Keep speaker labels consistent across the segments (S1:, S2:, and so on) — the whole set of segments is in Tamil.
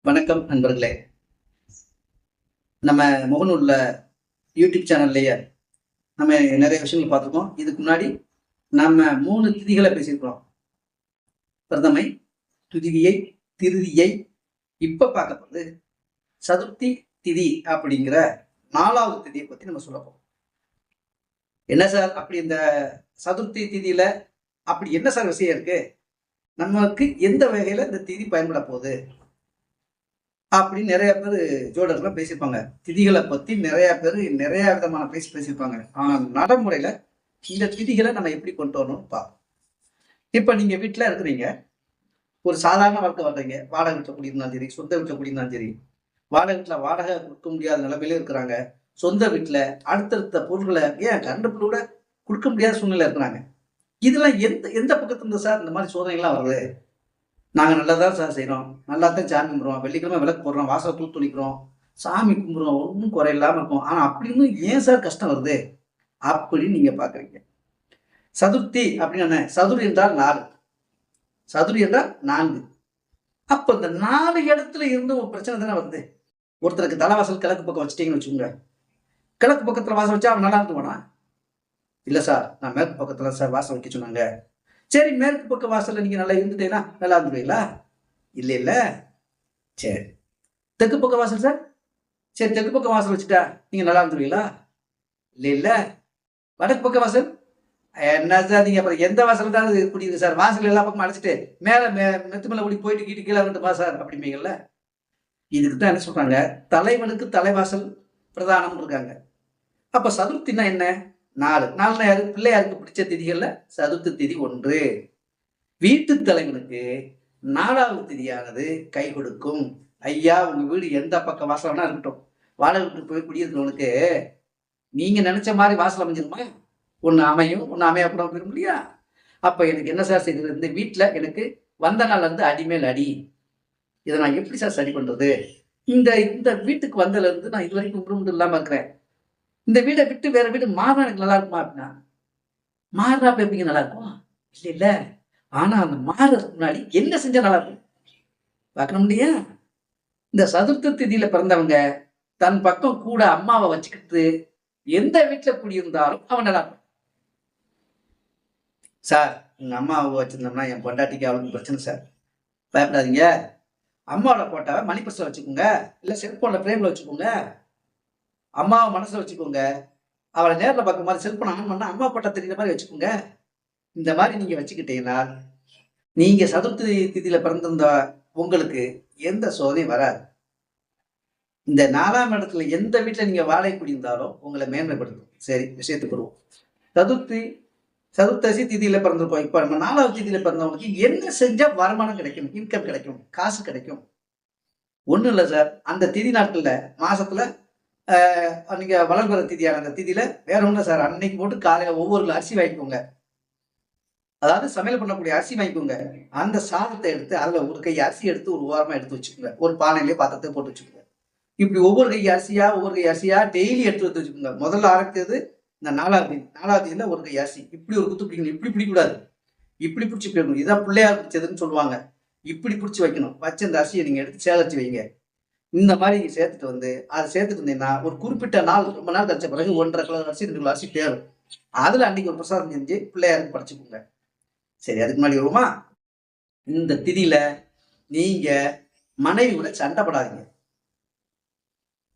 S1: வணக்கம் நண்பர்களே. நம்ம முகநூல்ல யூடியூப் சேனல்லையே நம்ம நிறைய விஷயங்கள் பார்த்துருக்கோம். இதுக்கு முன்னாடி நம்ம 3 திதிகளை பேசியிருக்கிறோம். பிரதமை, துதியை, திருதியை. இப்ப பார்க்க போது சதுர்த்தி திதி அப்படிங்கிற 4வது திதியை பத்தி நம்ம சொல்ல போறோம். என்ன சார் அப்படி இந்த சதுர்த்தி திதியில அப்படி என்ன சார் விஷயம் இருக்கு? நமக்கு எந்த வகையில இந்த திதி பயன்பட போகுது அப்படின்னு நிறைய பேர் ஜோடர்லாம் பேசியிருப்பாங்க. திதிகளை பத்தி நிறைய பேர் நிறைய விதமான பேசியிருப்பாங்க. ஆனா நடைமுறையில இந்த திதிகளை நம்ம எப்படி கொண்டு வரணும்னு பார்ப்போம். இப்ப நீங்க வீட்டுல இருக்கிறீங்க, ஒரு சாதாரண வாழ்க்கை வாழ்றீங்க. வாடகை வீட்டுல குடியிருந்தாலும் சரி, சொந்த வீட்டுல குடியிருந்தாலும் சரி. வாடகை வீட்டுல வாடகை கொடுக்க முடியாத நிலைமையில இருக்கிறாங்க. சொந்த வீட்டுல அடுத்தடுத்த பொருட்களை ஏன் கரண்ட் பில் கூட கொடுக்க முடியாத சூழ்நிலை இருக்கிறாங்க. இதெல்லாம் எந்த எந்த பக்கத்துல இருந்து சார் இந்த மாதிரி சோதனைகள்லாம் வருது? நாங்க நல்லதான் சார் செய்யறோம், நல்லாத்தான் சாமி கும்பிடுறோம், வெள்ளிக்கிழமை விளக்கு போடுறோம், வாசலை தூளிக்கிறோம், சாமி கும்பிடுறோம், ஒன்றும் குறை இல்லாம இருக்கும். ஆனா அப்படின்னு ஏன் சார் கஷ்டம் வருது அப்படின்னு நீங்க பாக்குறீங்க. சதுர்த்தி அப்படின்னு சதுர் என்றால் 4, சதுர் என்றால் 4. அப்ப இந்த 4 இடத்துல இருந்து ஒரு பிரச்சனை தானே வருது. ஒருத்தருக்கு தலைவாசல் கிழக்கு பக்கம் வச்சுட்டீங்கன்னு வச்சுக்கோங்க. கிழக்கு பக்கத்துல வாசல் வச்சா அவன் நல்லா இருந்துவானா? இல்ல சார், நான் மேற்கு பக்கத்துல சார் வாசல் வைக்க சொன்னாங்க. சரி, மேற்கு பக்க வாசல்ல நீங்க நல்லா இருந்துட்டீங்கன்னா நல்லா இருந்துருவீங்களா? இல்ல இல்ல. சரி, தெற்கு பக்க வாசல் சார். சரி, தெற்கு பக்க வாசல் வச்சுட்டா நீங்க நல்லா இருந்துருவீங்களா? இல்ல இல்ல. வடக்கு பக்க வாசல் என்ன சார், நீங்க அப்புறம் எந்த வாசல் தான் குடிக்குது சார்? வாசல் எல்லா பக்கமும் அடைச்சிட்டு மேல மெத்து மேல ஓடி போயிட்டு கீழே கீழே வந்துட்டுமா சார் அப்படிம்பீங்கல்ல. இதுக்கு தான் என்ன சொல்றாங்க, தலைவனுக்கு தலைவாசல் பிரதானம் இருக்காங்க. அப்ப சதுர்த்தினா என்ன? 4 யாரு? பிள்ளையாருக்கு பிடிச்ச திதிகள்ல சதுர்த்தி திதி 1. வீட்டு தலைவனுக்கு 4வது திதியானது கை கொடுக்கும். ஐயா, உங்க வீடு எந்த பக்கம் வாசல்னா இருக்கட்டும், வாடகை விட்டு போய் குடியிருக்கிறவனுக்கு நீங்க நினைச்ச மாதிரி வாசல் அமைஞ்சிருமா? ஒண்ணு அமையும், ஒண்ணு அமையப்படாம போயிட முடியா? அப்ப எனக்கு என்ன சார் செய்யுது? இந்த வீட்டுல எனக்கு வந்த நாள்ல இருந்து அடிமேல் அடி. இதை நான் எப்படி சார் சரி பண்றது? இந்த இந்த வீட்டுக்கு வந்ததுல இருந்து நான் இது வரைக்கும் உண்டு இல்லாம இருக்கிறேன். இந்த வீடை விட்டு வேற வீடு மாறினா எனக்கு நல்லா இருக்குமா? அப்படின்னா மாறுறாப்ப எப்படிங்க நல்லா இருக்கும்? இல்ல இல்ல. ஆனா அந்த மாறுறதுக்கு முன்னாடி என்ன செஞ்சா நல்லா இருக்கும் பார்க்கணும் இல்லையா? இந்த சதுர்த்த திதியில பிறந்தவங்க தன் பக்கம் கூட அம்மாவை வச்சுக்கிட்டு எந்த வீட்டுல குடியிருந்தாலும் அவன் நல்லா இருக்கும். சார், எங்க அம்மாவை வச்சிருந்தோம்னா என் பொண்டாட்டிக்கு அவளுக்கு பிரச்சனை சார். பயப்படாதீங்க. அம்மாவோட போட்டாவை மணிப்பர்ஸ்ல வச்சுக்கோங்க, இல்ல செல்போன்ல பிரேம்ல வச்சுக்கோங்க. அம்மாவை மனசுல வச்சுக்கோங்க. அவளை நேரில் பார்க்க மாதிரி செல்போன் ஆன் பண்ணா அம்மா போட்டா தெரியுற மாதிரி வச்சுக்கோங்க. இந்த மாதிரி நீங்க வச்சுக்கிட்டீங்கன்னா நீங்க சதுர்த்தி திதியில பிறந்திருந்த உங்களுக்கு எந்த சோதனையும் வராது. இந்த 4ஆம் இடத்துல எந்த வீட்டுல நீங்க வாழை குடியிருந்தாலும் உங்களை மேன்மைப்படுத்தும். சரி, விஷயத்துக்கு வருவோம். சதுர்த்தசி திதியில பிறந்திருக்கோம். இப்ப நம்ம 4வது திதியில பிறந்தவங்களுக்கு என்ன செஞ்சா வருமானம் கிடைக்கும், இன்கம் கிடைக்கும், காசு கிடைக்கும்? ஒண்ணும் இல்லை சார். அந்த திதி நாட்கள்ல மாசத்துல நீங்க வளர்பிற திதியான அந்த திதியில வேற ஒண்ணும் சார், அன்னைக்கு போட்டு காலையில ஒவ்வொரு அரிசி வாங்கிக்கோங்க. அதாவது சமையல் பண்ணக்கூடிய அரிசி வாங்கிக்கோங்க. அந்த சாதத்தை எடுத்து அதுல ஒரு கை அரிசி எடுத்து ஒரு ஓரமா எடுத்து வச்சுக்கோங்க. ஒரு பானையிலேயே பாத்திரத்தை போட்டு வச்சுக்கோங்க. இப்படி ஒவ்வொரு கை அரிசியா டெய்லி எடுத்து எடுத்து வச்சுக்கோங்க. முதல்ல ஆரம்பிக்கிறது இந்த 4வது தேதியில ஒரு கை அரிசி. இப்படி ஒரு குத்து பிடிக்கணும். இப்படி பிடிக்கூடாது, இப்படி பிடிச்சி போயிடணும். இதான் பிள்ளையார் பிடிச்சதுன்னு சொல்லுவாங்க. இப்படி பிடிச்சி வைக்கணும். வச்சு அந்த அரிசியை நீங்க எடுத்து சேகரிச்சு வைங்க. இந்த மாதிரி நீங்க சேர்த்துட்டு வந்து அதை சேர்த்துட்டு இருந்தீங்கன்னா ஒரு குறிப்பிட்ட நாள், ரொம்ப நாள் கழிச்ச பிறகு 1.5 கிலோ அரிசி 2 கிலோ அரிசி தேரும். அதுல அன்னைக்கு ஒரு பிரசாதம் செஞ்சு பிள்ளையாருக்கு படைச்சுக்கோங்க. சரி, அதுக்கு முன்னாடி வருமா, இந்த திதியில நீங்க மனைவி கூட சண்டை படாதீங்க.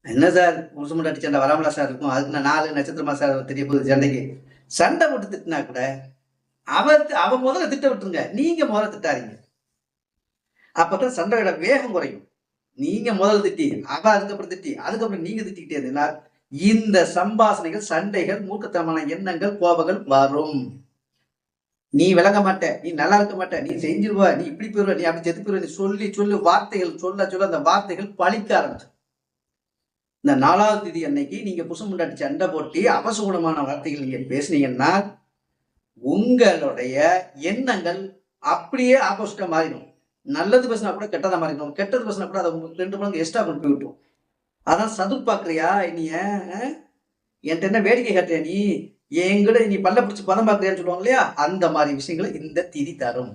S1: என்ன சார், புருஷன் முன்னாடி சண்டை வராமலா சார் இருக்கும்? அதுக்கு நான் 4 நட்சத்திரமா சார் தெரிய போகுது சண்டைக்கு? சண்டை போட்டு திட்டினா கூட அவ முதல்ல திட்ட விட்டுருங்க, நீங்க முதல்ல திட்டாதீங்க. அப்பதான் சண்டையோட வேகம் குறையும். நீங்க முதல் திட்டி அதுக்கப்புறம் திட்டி அதுக்கப்புறம் நீங்க திட்டிக்கிட்டே இருந்தீங்கன்னா இந்த சம்பாஷணைகள், சண்டைகள், மூர்க்கத்தனமான எண்ணங்கள், கோபங்கள் வரும். நீ விளங்க மாட்ட, நீ நல்லா இருக்க மாட்ட, நீ செஞ்சிருவ, நீ இப்படி போயிருவ, நீ அப்படி செத்து போயிருவ, நீ சொல்லி சொல்லி வார்த்தைகள் சொல்ல அந்த வார்த்தைகள் பழிக்க ஆரம்பிச்சு. இந்த 4வது திதி அன்னைக்கு நீங்க புருஷன் முன்னாடி சண்டை போட்டு அபசகுணமான வார்த்தைகள் நீங்க பேசுனீங்கன்னா உங்களுடைய எண்ணங்கள் அப்படியே ஆப்போசிட்டா மாறிடும். நல்லது பேசினா கூட கெட்டதா மாறிடும், கெட்டது பேசினா கூட அதை 2 மடங்கு எக்ஸ்ட்ரா கொண்டு போய் விட்டோம். அதான் சதுர் பாக்குறியா நீ? என்கிட்ட என்ன வேடிக்கை காட்டுறியா நீ? எங்கூட நீ பல்ல பிடிச்சி பதம் பார்க்குறியான்னு சொல்லுவாங்க இல்லையா? அந்த மாதிரி விஷயங்களை இந்த திதி தரும்.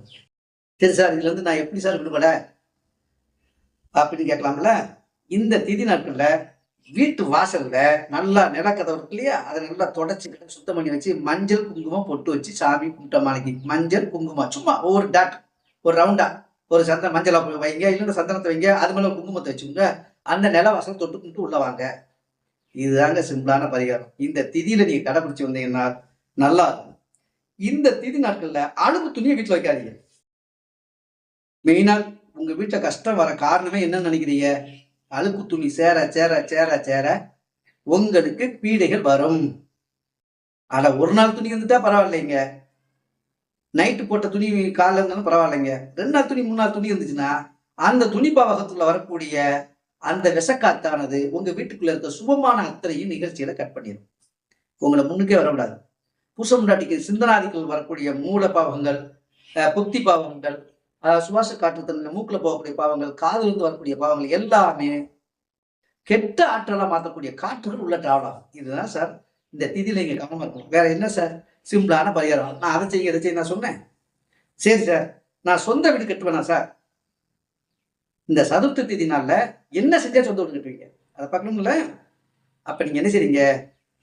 S1: சரி சார், இதுல இருந்து நான் எப்படி சார் விடுபட? அப்படின்னு கேட்கலாம்ல. இந்த திதி நாட்கள்ல வீட்டு வாசல்ல நல்லா நிலக்கதவு இருக்கு இல்லையா, அதை நல்லா தொடச்சி சுத்தம் பண்ணி வச்சு மஞ்சள் குங்குமம் பொட்டு வச்சு சாமி கும்பிட்ட மாலைக்கு மஞ்சள் குங்குமம் சும்மா ஒரு டாட், ஒரு ரவுண்டா ஒரு சந்தன மஞ்சளா வைங்க, இல்லைன்னா சந்தனத்தை வைங்க, அது மேல குங்குமத்தை வச்சுக்கோங்க. அந்த நில வாசல் தொட்டு கும்பிட்டு உள்ள வாங்க. இதுதாங்க சிம்பிளான பரிகாரம். இந்த திதியில நீங்க கடைபிடிச்சு வந்தீங்கன்னா நல்லா இருக்கும். இந்த திதி நாட்கள்ல அழுக்கு துணியை வீட்டுல வைக்காதீங்க. மெயினா உங்க வீட்டுல கஷ்டம் வர காரணமே என்னன்னு நினைக்கிறீங்க? அழுக்கு துணி சேர சேர சேர சேர உங்களுக்கு பீடைகள் வரும். ஆனா ஒரு நாள் துணி வந்துட்டா பரவாயில்லைங்க, நைட்டு போட்ட துணி காலைல இருந்தாலும் பரவாயில்லைங்க, 2 நாள் துணி 3 நாள் துணி இருந்துச்சுன்னா அந்த துணி பாவகத்துல வரக்கூடிய அந்த விஷக்காத்தானது உங்க வீட்டுக்குள்ள இருக்க சுபமான அத்தனையும் நிகழ்ச்சியில கட் பண்ணிடும். உங்களை முன்னுக்கே வரக்கூடாது. புருஷ முண்டாட்டிக்கு சிந்தனாதிகள் வரக்கூடிய மூல பாவங்கள், புத்தி பாவங்கள், சுவாச காற்று மூக்குல போகக்கூடிய பாவங்கள், காதிலிருந்து வரக்கூடிய பாவங்கள் எல்லாமே கெட்ட ஆற்றலா மாற்றக்கூடிய காற்றுகள் உள்ள டிராவல் ஆகும். இதுதான் சார் இந்த திதியில இங்க கவனமா இருக்கும். வேற என்ன சார் சிம்பிளான பரிகாரம்? நான் அதை செய்ய இதை செய்ய நான் சொன்னேன். சரி சார், நான் சொந்த வீடு கட்டுவேனா சார்? இந்த சதுர்த்தி திதி நாள்ல என்ன செஞ்சா சொந்த வீடு கட்டுவீங்க? அதை பார்க்கணும்ல. அப்ப நீங்க என்ன செய்றீங்க?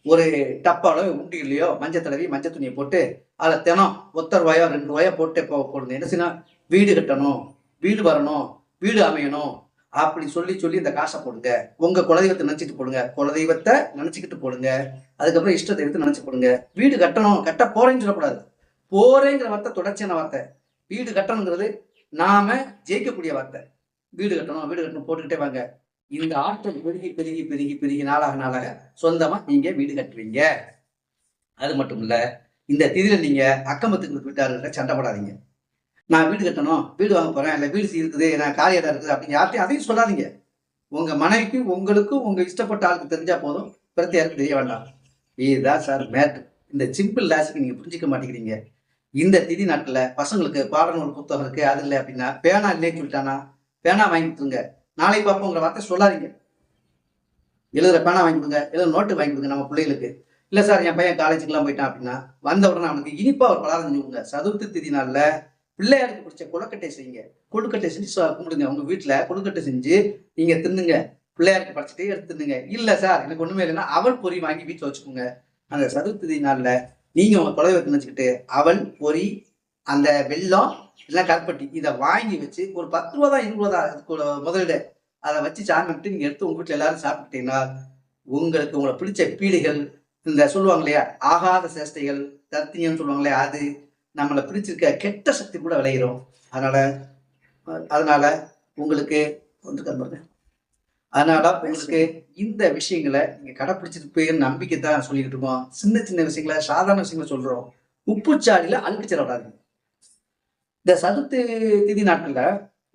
S1: ஒரு டப்பாலோ உண்டியிலையோ மஞ்சள் தடவி மஞ்சள் துணியை போட்டு அதில் தினம் ₹1 ₹2 போட்டு போடுங்க. என்ன செய்யணும்? வீடு கட்டணும், வீடு வரணும், வீடு அமையணும் அப்படி சொல்லி சொல்லி இந்த காசை போடுங்க. உங்க குலதெய்வத்தை நினைச்சிட்டு போடுங்க, குலதெய்வத்தை நினைச்சுக்கிட்டு போடுங்க. அதுக்கப்புறம் இஷ்ட தெய்வத்தை நினைச்சு போடுங்க. வீடு கட்டணும், கட்ட போறேன்னு சொல்லக்கூடாது. போறேங்கிற வார்த்தை தொடர்ச்சியான வார்த்தை. வீடு கட்டணுங்கிறது நாம ஜெயிக்கக்கூடிய வார்த்தை. வீடு கட்டணும் வீடு கட்டணும் போட்டுக்கிட்டே வாங்க. இந்த ஆற்றல் பெருகி பெருகி பெருகி பெருகி நாளாக நாளாக சொந்தமா நீங்க வீடு கட்டுவீங்க. அது மட்டும் இல்ல, இந்த திதியில நீங்க அக்கம்பத்துக்கு வீட்டாளர்கிட்ட சண்டை போடாதீங்க. நான் வீடு கட்டணும், வீடு வாங்க போறேன், இல்ல வீடு இருக்குது, நான் காலி இடம் இருக்குது அப்படின்னு யார்ட்டையும் அதையும் சொல்லாதீங்க. உங்க மனைவிக்கும் உங்களுக்கும் உங்க இஷ்டப்பட்ட ஆளுக்கு தெரிஞ்சா போதும், பிறகு யாருக்கும் தெரிய வேண்டாம். இதுதான் சார் மேட்ரு. இந்த சிம்பிள் லாஜிக் நீங்க புரிஞ்சிக்க மாட்டேங்கிறீங்க. இந்த திதி நாட்கள்ல பசங்களுக்கு பாடணும் ஒரு புத்தகம் இருக்கு, அது இல்லை அப்படின்னா பேனா இல்லைன்னு சொல்லிட்டானா பேனா வாங்கி கொடுங்க. நாளை பார்ப்போங்கிற வார்த்தை சொல்லாதீங்க. எழுதுற பேனா வாங்கி கொடுங்க, எழுதுற நோட்டு வாங்கி கொடுங்க நம்ம பிள்ளைகளுக்கு. இல்ல சார் என் பையன் காலேஜுக்குலாம் போயிட்டான் அப்படின்னா வந்த உடனே அவனுக்கு இனிப்பா ஒரு பலகாரம் செஞ்சு கொடுங்க. சதுர்த்தி திதி நாள்ல பிள்ளையாருக்கு பிடிச்ச கொழுக்கட்டை செய்யுங்க. கொழுக்கட்டை செஞ்சு கும்பிடுங்க. உங்க வீட்டுல கொழுக்கட்டை செஞ்சு நீங்க தின்னுங்க. பிள்ளையாருக்கு படைச்சிட்டே எடுத்து தின்னுங்க. இல்ல சார் எனக்கு ஒண்ணுமே இல்லைன்னா அவல் பொரி வாங்கி வீட்டுல வச்சுக்கோங்க. அந்த சதுர்த்தி நாள்ல நீங்க உங்க குலதெய்வத்தை நினைச்சுக்கிட்டு அவல் பொரி, அந்த வெல்லம் எல்லாம் கருப்பட்டி இதை வாங்கி வச்சு ஒரு ₹10 தான் ₹20 தான் முதலீடு, அதை வச்சு சாமி விட்டு நீங்க எடுத்து உங்க வீட்டுல எல்லாரும் சாப்பிட்டீங்கன்னா உங்களுக்கு உங்களை பிடிச்ச பீடைகள், இந்த சொல்லுவாங்க இல்லையா ஆகாத சேஷ்டைகள், தர்த்திங்கன்னு சொல்லுவாங்க இல்லையா, அது நம்மளை பிடிச்சிருக்க கெட்ட சக்தி கூட விளையிடும். அதனால அதனால உங்களுக்கு அதனால உங்களுக்கு இந்த விஷயங்களை நீங்க கடைப்பிடிச்சிருப்பீங்கன்னு நம்பிக்கை தான் சொல்லிக்கிட்டு இருக்கோம். சின்ன சின்ன விஷயங்களை சாதாரண விஷயங்களை சொல்றோம். உப்புச்சாடியில அழுக்கு செலவிடாதீங்க. இந்த சதுர்த்தி திதி நாட்கள்ல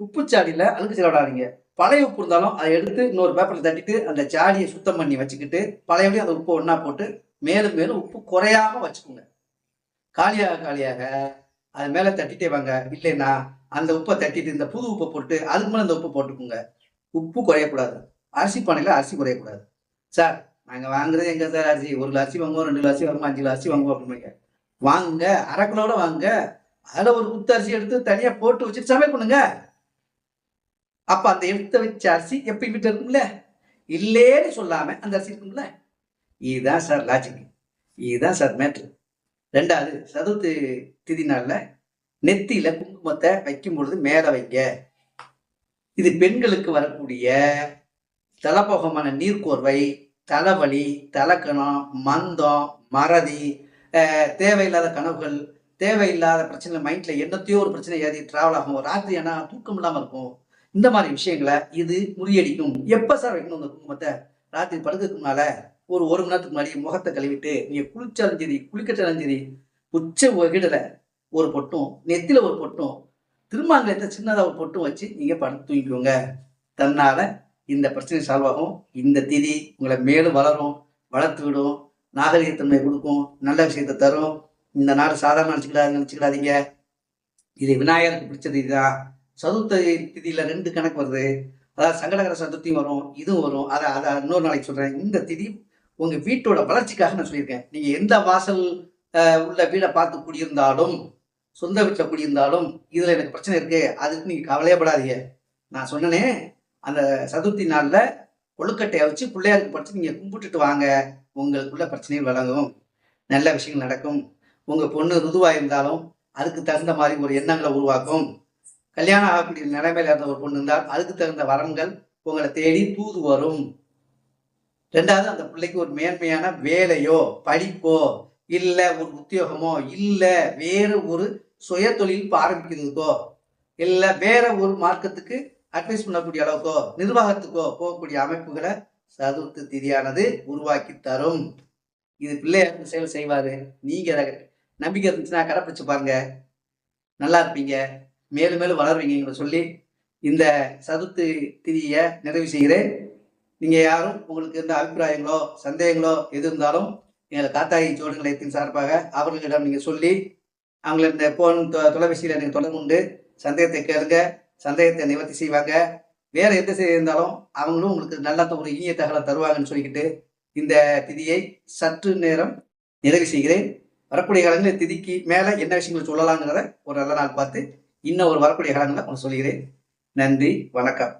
S1: உப்புச்சாடியில அழுக்கு செலவிடாதீங்க. பழைய உப்பு இருந்தாலும் அதை எடுத்து இன்னொரு பேப்பர்ல தட்டிட்டு அந்த சாடியை சுத்தம் பண்ணி வச்சுக்கிட்டு பழையபடி அந்த உப்பு ஒன்னா போட்டு மேலும் மேலும் உப்பு குறையாம வச்சுக்கோங்க. காலியாக காலியாக அது மேல தட்டிட்டே வாங்க. இல்லைன்னா அந்த உப்பை தட்டிட்டு இந்த புது உப்பை போட்டு அதுக்கு மேல அந்த உப்பு போட்டுக்கோங்க. உப்பு குறையக்கூடாது. அரிசி பானையில அரிசி குறையக்கூடாது. சார் நாங்க வாங்குறது எங்க சார் அரிசி? 1 கிலோ அரிசி வாங்குவோம், 2 கிலோ அரிசி வாங்குவோம், 5 கிலோ அரிசி வாங்குவோம் அப்படிங்க. வாங்குங்க, அரை கிலோட வாங்க. அதுல ஒரு குத்து அரிசி எடுத்து தனியா போட்டு வச்சுட்டு சமையல் பண்ணுங்க. அப்ப அந்த எடுத்து வச்ச அரிசி எப்பயும் வீட்டுல இருக்கும்ல, இல்லேன்னு சொல்லாம அந்த அரிசி இருக்கும்ல. இதுதான் சார் லாஜிக், இதுதான் சார் மேட்ரு. 2வது, சதுர்த்தி திதி நாள்ல நெத்தியில குங்குமத்தை வைக்கும் பொழுது மேல வைங்க. இது பெண்களுக்கு வரக்கூடிய தலபோகமான நீர்க்கோர்வை, தலைவலி, தலக்கணம், மந்தம், மறதி, தேவையில்லாத கனவுகள், தேவையில்லாத பிரச்சனை, மைண்ட்ல என்னத்தையோ ஒரு பிரச்சனை ஏறி டிராவல் ஆகும், ராத்திரி ஆனா தூக்கம் இல்லாம இருக்கும். இந்த மாதிரி விஷயங்களை இது முறியடிக்கும். எப்ப சார் வைக்கணும் இந்த குங்குமத்தை? ராத்திரி படுக்கிறதுக்கு முன்னால ஒரு 1 மணி நேரத்துக்கு முன்னாடி முகத்தை கழுவிட்டு நீங்க குளிச்சாலும் சரி குளிக்கட்டாலும் சரி உச்ச வகிடல ஒரு பொட்டும், நெத்தில ஒரு பொட்டும், திருமாங்கலத்தை சின்னதாக ஒரு பொட்டும் வச்சு நீங்க படுத்து தூங்கிக்கோங்க. தன்னால இந்த பிரச்சனை சால்வ் ஆகும். இந்த திதி உங்களை மேலும் வளரும், வளர்த்து விடும், நாகரிகத்தன்மை கொடுக்கும், நல்ல விஷயத்தை தரும். இந்த நாடு சாதாரண நினைச்சுக்கிடாதீங்க. இது விநாயகருக்கு பிடிச்ச திதி தான். சதுர்த்தி திதியில 2 கணக்கு வருது. அதாவது சங்கடகர சதுர்த்தியும் வரும், இதுவும் வரும். அதை இன்னொரு நாளைக்கு சொல்றேன். இந்த திதி உங்க வீட்டோட வளர்ச்சிக்காக நான் சொல்லியிருக்கேன். நீங்க எந்த வாசல் உள்ள வீடை பார்த்து குடியிருந்தாலும், சொந்த வீட்டில் குடியிருந்தாலும் இதுல எனக்கு பிரச்சனை இருக்கு அதுக்கு நீங்க கவலையப்படாதீங்க. நான் சொன்னனே அந்த சதுர்த்தி நாள்ல கொழுக்கட்டையை வச்சு பிள்ளையாருக்கு படிச்சு நீங்க கும்பிட்டுட்டு வாங்க. உங்களுக்குள்ள பிரச்சனைகள் விளங்கும், நல்ல விஷயங்கள் நடக்கும். உங்க பொண்ணு ருதுவா இருந்தாலும் அதுக்கு தகுந்த மாதிரி ஒரு எண்ணங்களை உருவாக்கும். கல்யாணம் ஆகக்கூடிய நிலைமையில இருந்த ஒரு பொண்ணு இருந்தால் அதுக்கு தகுந்த வரன்கள் உங்களை தேடி தூது வரும். ரெண்டாவது, அந்த பிள்ளைக்கு ஒரு மேன்மையான வேலையோ படிப்போ இல்ல ஒரு உத்தியோகமோ இல்ல வேறு ஒரு சுய தொழில் ஆரம்பிக்கிறதுக்கோ இல்ல வேற ஒரு மார்க்கத்துக்கு அட்வைஸ் பண்ணக்கூடிய அளவுக்கோ நிர்வாகத்துக்கோ போகக்கூடிய அமைப்புகளை சதுர்த்தி திதியானது உருவாக்கி தரும். இது பிள்ளையாருக்கு செயல் செய்வாரு. நீங்க நம்பிக்கை இருந்துச்சுன்னா கடைப்பிடிச்சு பாருங்க, நல்லா இருப்பீங்க, மேலும் மேலும் வளருவீங்க சொல்லி இந்த சதுர்த்தி திதியை நிறைவு செய்கிறேன். நீங்க யாரும் உங்களுக்கு இந்த அபிப்பிராயங்களோ சந்தேகங்களோ எது இருந்தாலும் எங்கள் காத்தாயி ஜோடி நிலையத்தின் சார்பாக அவர்களிடம் நீங்க சொல்லி அவங்கள இந்த போன் தொலைபேசியில நீங்க தொடர்பு கொண்டு சந்தேகத்தை கேளுங்க, சந்தேகத்தை நிவர்த்தி செய்வாங்க. வேற எந்த செய்தி இருந்தாலும் அவங்களும் உங்களுக்கு நல்ல ஒரு இனிய தகவலை தருவாங்கன்னு சொல்லிக்கிட்டு இந்த திதியை சற்று நேரம் நிறைவு செய்கிறேன். வரக்கூடிய காலங்களில் திதிக்கு மேல என்ன விஷயங்கள் சொல்லலாங்கிறத ஒரு நல்ல நாள் பார்த்து இன்னும் ஒரு வரக்கூடிய காலங்களில் சொல்கிறேன். நன்றி, வணக்கம்.